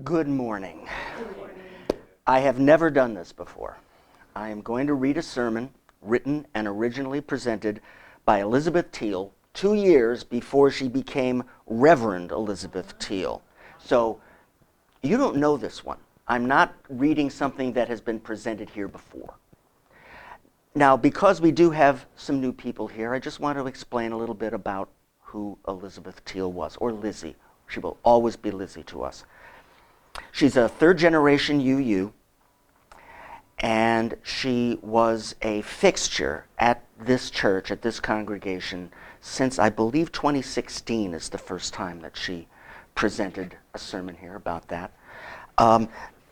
Good morning. I have never done this before. I am going to read a sermon written and originally presented by Elizabeth Teal 2 years before she became Reverend Elizabeth Teal. So you don't know this one. I'm not reading something that has been presented here before. Now, because we do have some new people here, I just want to explain a little bit about who Elizabeth Teal was, or Lizzie. She will always be Lizzie to us. She's a third-generation UU, and she was a fixture at this church, at this congregation, since I believe 2016 is the first time that she presented a sermon here about that.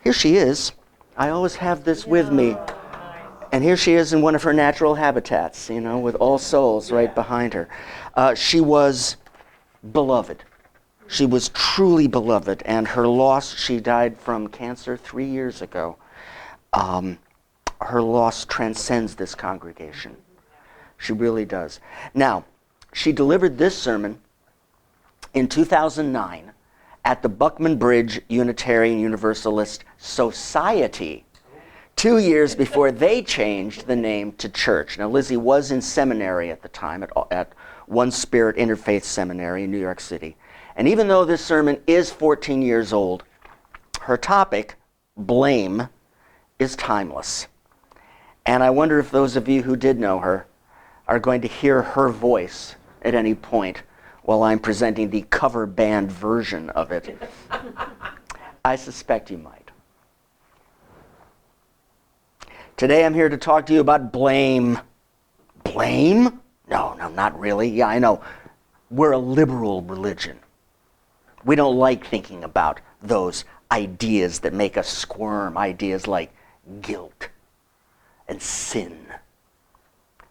Here she is. I always have this with me. And here she is in one of her natural habitats, you know, with All Souls right behind her. She was beloved. She was truly beloved, and her loss, she died from cancer 3 years ago. Her loss transcends this congregation. She really does. Now, she delivered this sermon in 2009 at the Buckman Bridge Unitarian Universalist Society, 2 years before they changed the name to church. Now, Lizzie was in seminary at the time, at One Spirit Interfaith Seminary in New York City. And even though this sermon is 14 years old, her topic, blame, is timeless. And I wonder if those of you who did know her are going to hear her voice at any point while I'm presenting the cover band version of it. I suspect you might. Today I'm here to talk to you about blame. Blame? No, not really. Yeah, I know. We're a liberal religion. We don't like thinking about those ideas that make us squirm, ideas like guilt and sin.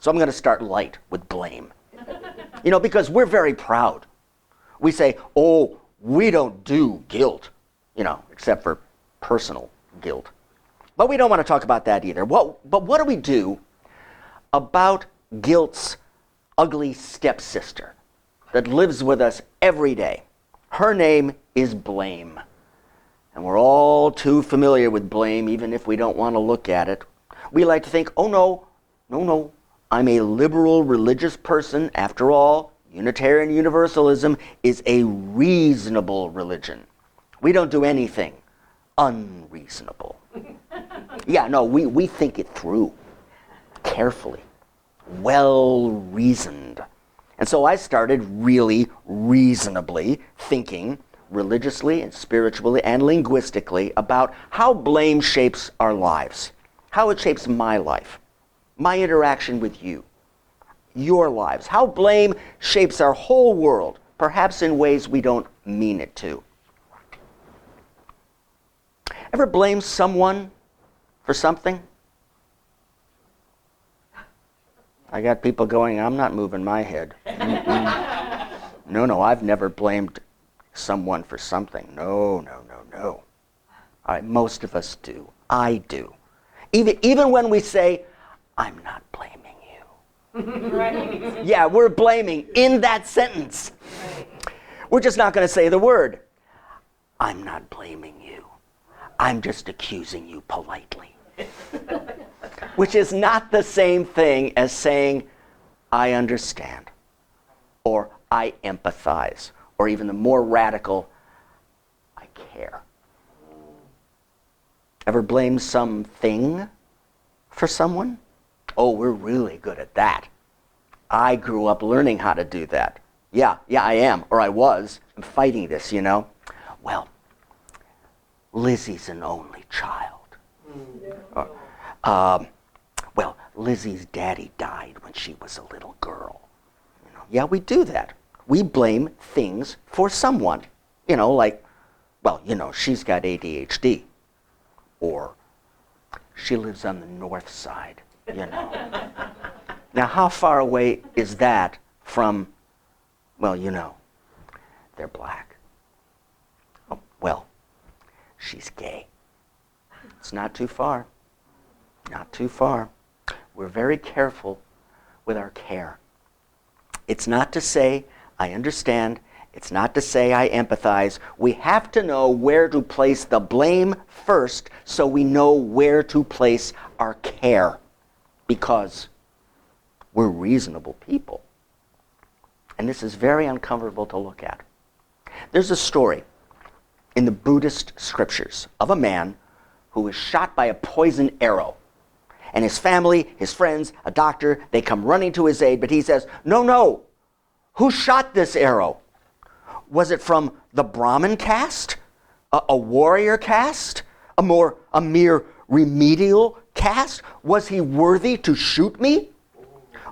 So I'm going to start light with blame. You know, because we're very proud. We say, oh, we don't do guilt, you know, except for personal guilt. But we don't want to talk about that either. But what do we do about guilt's ugly stepsister that lives with us every day? Her name is blame. And we're all too familiar with blame, even if we don't want to look at it. We like to think, oh no, I'm a liberal religious person. After all, Unitarian Universalism is a reasonable religion. We don't do anything unreasonable. Yeah, no, we think it through carefully, well-reasoned. And so I started really reasonably thinking religiously and spiritually and linguistically about how blame shapes our lives, how it shapes my life, my interaction with you, your lives, how blame shapes our whole world, perhaps in ways we don't mean it to. Ever blame someone for something? I got people going, I'm not moving my head. No, I've never blamed someone for something. No. Most of us do. I do. Even when we say, I'm not blaming you. Right. Yeah, we're blaming in that sentence. Right. We're just not going to say the word. I'm not blaming you. I'm just accusing you politely. Which is not the same thing as saying, I understand, or I empathize, or even the more radical, I care. Ever blame something for someone? Oh, we're really good at that. I grew up learning how to do that. Yeah, I am, or I was. I'm fighting this, you know. Well, Lizzie's an only child. Well, Lizzie's daddy died when she was a little girl. You know, yeah, we do that. We blame things for someone. You know, like, well, you know, she's got ADHD. Or she lives on the north side, you know. Now, how far away is that from, well, you know, they're black. Oh, well, she's gay. It's not too far. Not too far. We're very careful with our care. It's not to say, I understand, It's not to say I empathize. We have to know where to place the blame first so we know where to place our care, because we're reasonable people. And this is very uncomfortable to look at. There's a story in the Buddhist scriptures of a man who was shot by a poisoned arrow. And his family, his friends, a doctor, they come running to his aid, but he says, no, no, who shot this arrow? Was it from the Brahmin caste? A warrior caste? A mere remedial caste? Was he worthy to shoot me?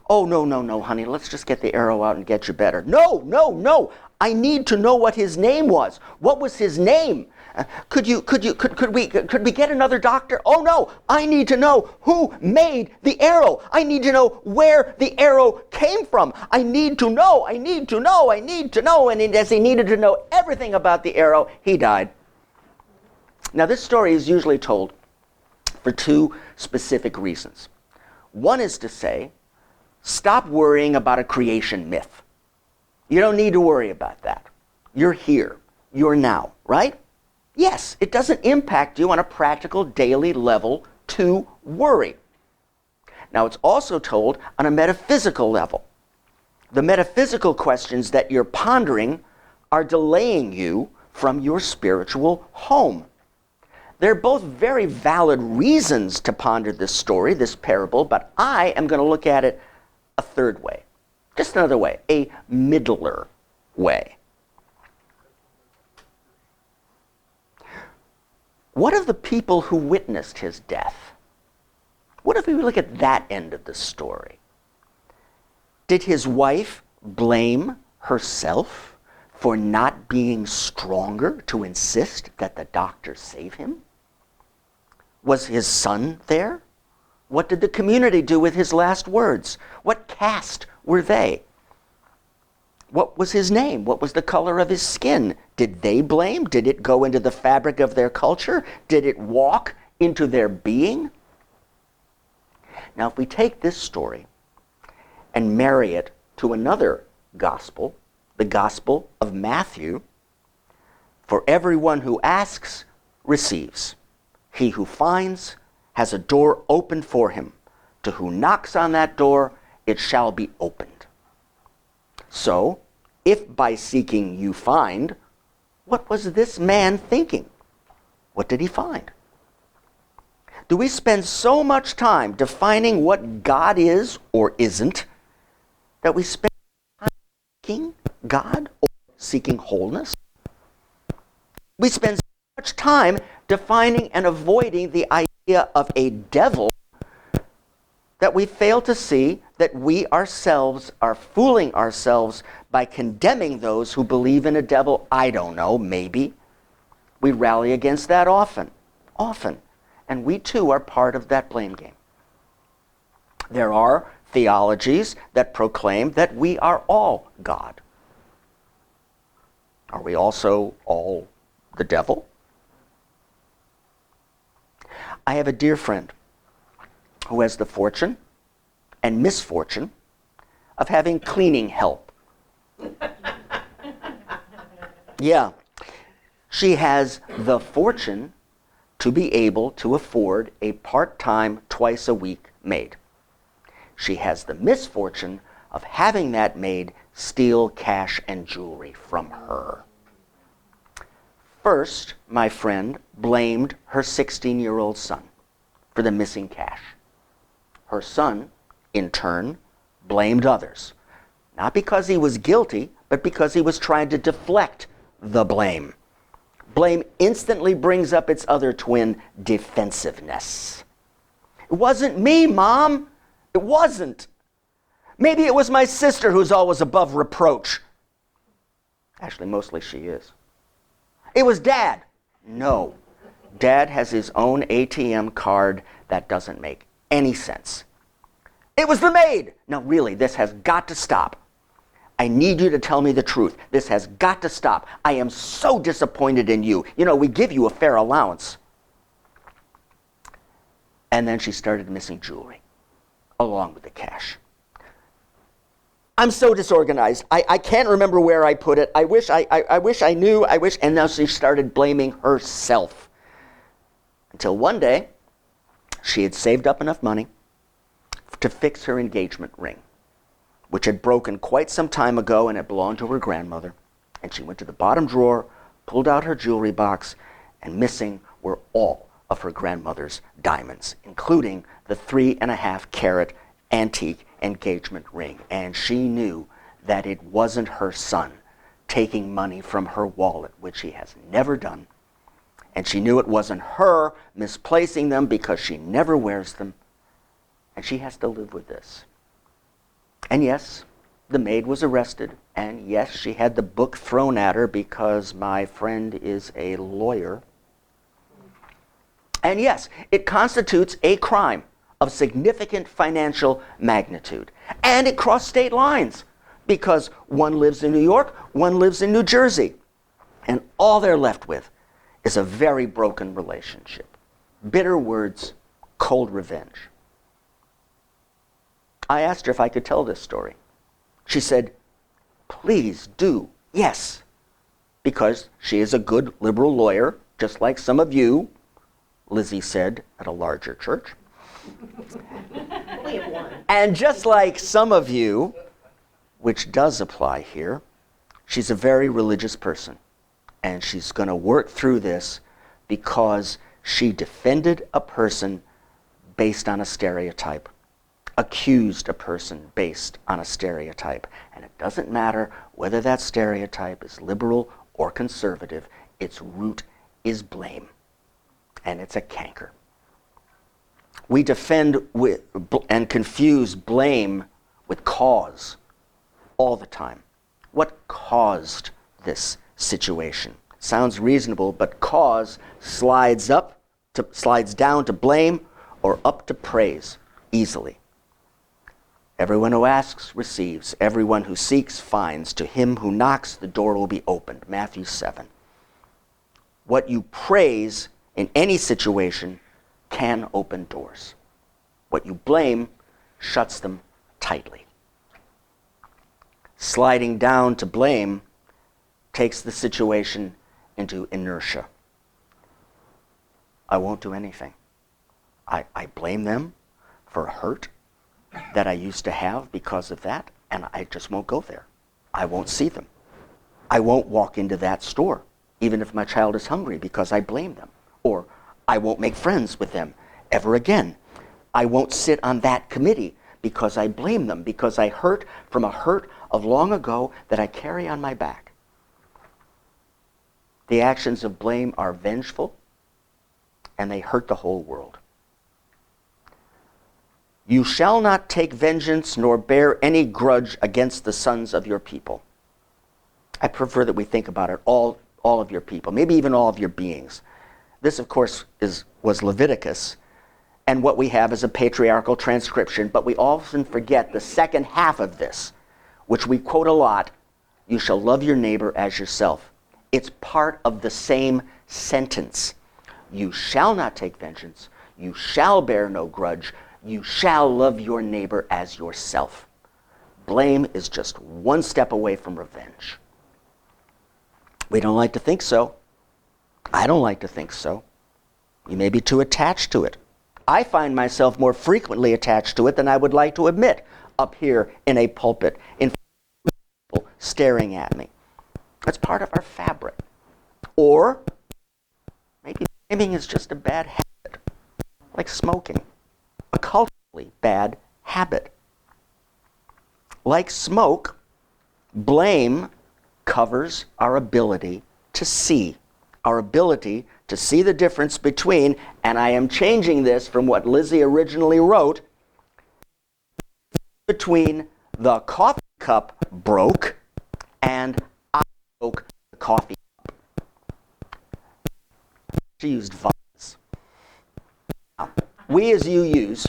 Oh, no, honey, let's just get the arrow out and get you better. No, I need to know what his name was. What was his name? Could we get another doctor? Oh no, I need to know who made the arrow. I need to know where the arrow came from. I need to know. And as he needed to know everything about the arrow, he died. Now this story is usually told for two specific reasons. One is to say, stop worrying about a creation myth. You don't need to worry about that. You're here. You're now, right? Yes, it doesn't impact you on a practical daily level to worry. Now, it's also told on a metaphysical level. The metaphysical questions that you're pondering are delaying you from your spiritual home. They're both very valid reasons to ponder this story, this parable, but I am going to look at it a third way. Just another way, a middler way. What of the people who witnessed his death? What if we look at that end of the story? Did his wife blame herself for not being stronger to insist that the doctor save him? Was his son there? What did the community do with his last words? What caste were they? What was his name? What was the color of his skin? Did they blame? Did it go into the fabric of their culture? Did it walk into their being? Now, if we take this story and marry it to another gospel, the Gospel of Matthew, for everyone who asks, receives. He who finds has a door opened for him. To who knocks on that door, it shall be opened. So, if by seeking you find, what was this man thinking? What did he find? Do we spend so much time defining what God is or isn't that we spend time seeking God or seeking wholeness? We spend so much time defining and avoiding the idea of a devil that we fail to see that we ourselves are fooling ourselves by condemning those who believe in a devil. I don't know, maybe. We rally against that often. And we too are part of that blame game. There are theologies that proclaim that we are all God. Are we also all the devil? I have a dear friend who has the fortune and misfortune of having cleaning help. Yeah. She has the fortune to be able to afford a part-time, twice-a-week maid. She has the misfortune of having that maid steal cash and jewelry from her. First, my friend blamed her 16-year-old son for the missing cash. Her son, in turn, blamed others. Not because he was guilty, but because he was trying to deflect the blame. Blame instantly brings up its other twin, defensiveness. It wasn't me, Mom. It wasn't. Maybe it was my sister who's always above reproach. Actually, mostly she is. It was Dad. No. Dad has his own ATM card. That doesn't make any sense. It was the maid. Now really, this has got to stop. I need you to tell me the truth. This has got to stop. I am so disappointed in you. You know, we give you a fair allowance. And then she started missing jewelry, along with the cash. I'm so disorganized. I can't remember where I put it. I wish I knew. And now she started blaming herself. Until one day, she had saved up enough money to fix her engagement ring, which had broken quite some time ago and had belonged to her grandmother. And she went to the bottom drawer, pulled out her jewelry box, and missing were all of her grandmother's diamonds, including the 3.5 carat antique engagement ring. And she knew that it wasn't her son taking money from her wallet, which he has never done. And she knew it wasn't her misplacing them because she never wears them. And she has to live with this. And yes, the maid was arrested. And yes, she had the book thrown at her because my friend is a lawyer. And yes, it constitutes a crime of significant financial magnitude. And it crossed state lines because one lives in New York, one lives in New Jersey. And all they're left with is a very broken relationship. Bitter words, cold revenge. I asked her if I could tell this story. She said, please do, yes. Because she is a good liberal lawyer, just like some of you, Lizzie said at a larger church. We have one. And just like some of you, which does apply here, she's a very religious person. And she's going to work through this because she defended a person based on a stereotype, accused a person based on a stereotype. And it doesn't matter whether that stereotype is liberal or conservative, its root is blame. And it's a canker. We defend and confuse blame with cause all the time. What caused this situation? Sounds reasonable, but cause slides down to blame or up to praise easily. Everyone who asks receives. Everyone who seeks finds. To him who knocks, the door will be opened. Matthew 7. What you praise in any situation can open doors. What you blame shuts them tightly. Sliding down to blame takes the situation into inertia. I won't do anything. I blame them for a hurt that I used to have because of that, and I just won't go there. I won't see them. I won't walk into that store, even if my child is hungry, because I blame them. Or I won't make friends with them ever again. I won't sit on that committee because I blame them, because I hurt from a hurt of long ago that I carry on my back. The actions of blame are vengeful, and they hurt the whole world. You shall not take vengeance nor bear any grudge against the sons of your people. I prefer that we think about it, all of your people, maybe even all of your beings. This, of course, was Leviticus, and what we have is a patriarchal transcription, but we often forget the second half of this, which we quote a lot, you shall love your neighbor as yourself. It's part of the same sentence. You shall not take vengeance. You shall bear no grudge. You shall love your neighbor as yourself. Blame is just one step away from revenge. We don't like to think so. I don't like to think so. You may be too attached to it. I find myself more frequently attached to it than I would like to admit up here in a pulpit, in front of people staring at me. That's part of our fabric. Or maybe blaming is just a bad habit, like smoking. A culturally bad habit. Like smoke, blame covers our ability to see. Our ability to see the difference between, and I am changing this from what Lizzie originally wrote, between the coffee cup broke and I broke the coffee cup. She used vase. We as you use,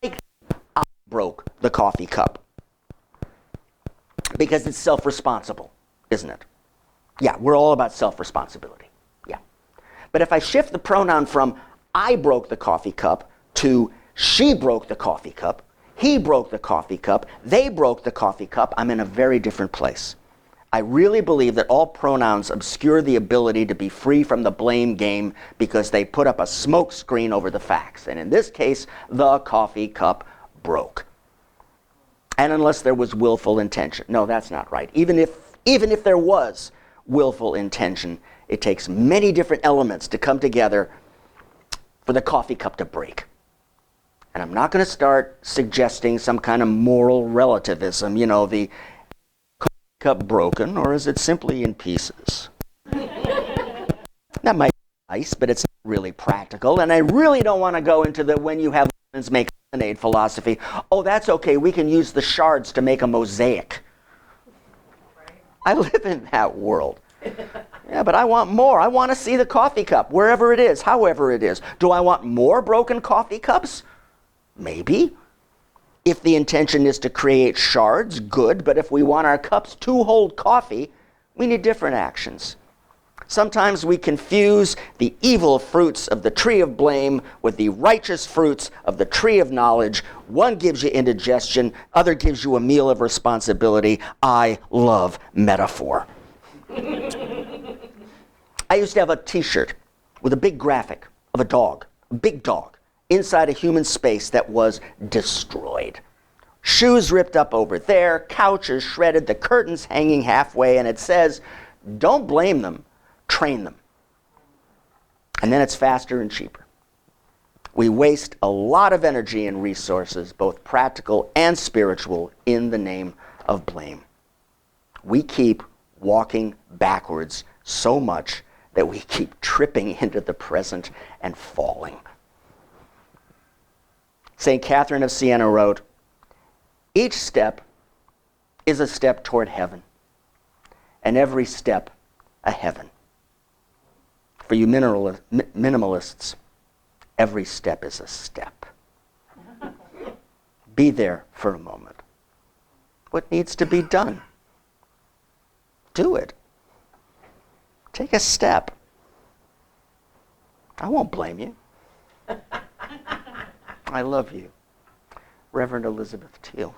I broke the coffee cup. Because it's self-responsible, isn't it? Yeah, we're all about self-responsibility. Yeah. But if I shift the pronoun from I broke the coffee cup to she broke the coffee cup, He broke the coffee cup. They broke the coffee cup. I'm in a very different place. I really believe that all pronouns obscure the ability to be free from the blame game because they put up a smoke screen over the facts. And in this case, the coffee cup broke. And unless there was willful intention. No, that's not right. Even if there was willful intention, it takes many different elements to come together for the coffee cup to break. And I'm not going to start suggesting some kind of moral relativism, the coffee cup broken, or is it simply in pieces? That might be nice, but it's not really practical. And I really don't want to go into the when you have lemons make lemonade philosophy. Oh, that's okay. We can use the shards to make a mosaic. I live in that world. Yeah, but I want more. I want to see the coffee cup, wherever it is, however it is. Do I want more broken coffee cups? Maybe. If the intention is to create shards, good. But if we want our cups to hold coffee, we need different actions. Sometimes we confuse the evil fruits of the tree of blame with the righteous fruits of the tree of knowledge. One gives you indigestion, other gives you a meal of responsibility. I love metaphor. I used to have a t-shirt with a big graphic of a dog, a big dog, inside a human space that was destroyed. Shoes ripped up over there, couches shredded, the curtains hanging halfway, and it says, don't blame them, train them. And then it's faster and cheaper. We waste a lot of energy and resources, both practical and spiritual, in the name of blame. We keep walking backwards so much that we keep tripping into the present and falling. St. Catherine of Siena wrote, each step is a step toward heaven, and every step a heaven. For you minimalists, every step is a step. Be there for a moment. What needs to be done? Do it. Take a step. I won't blame you. I love you. Reverend Elizabeth Teal.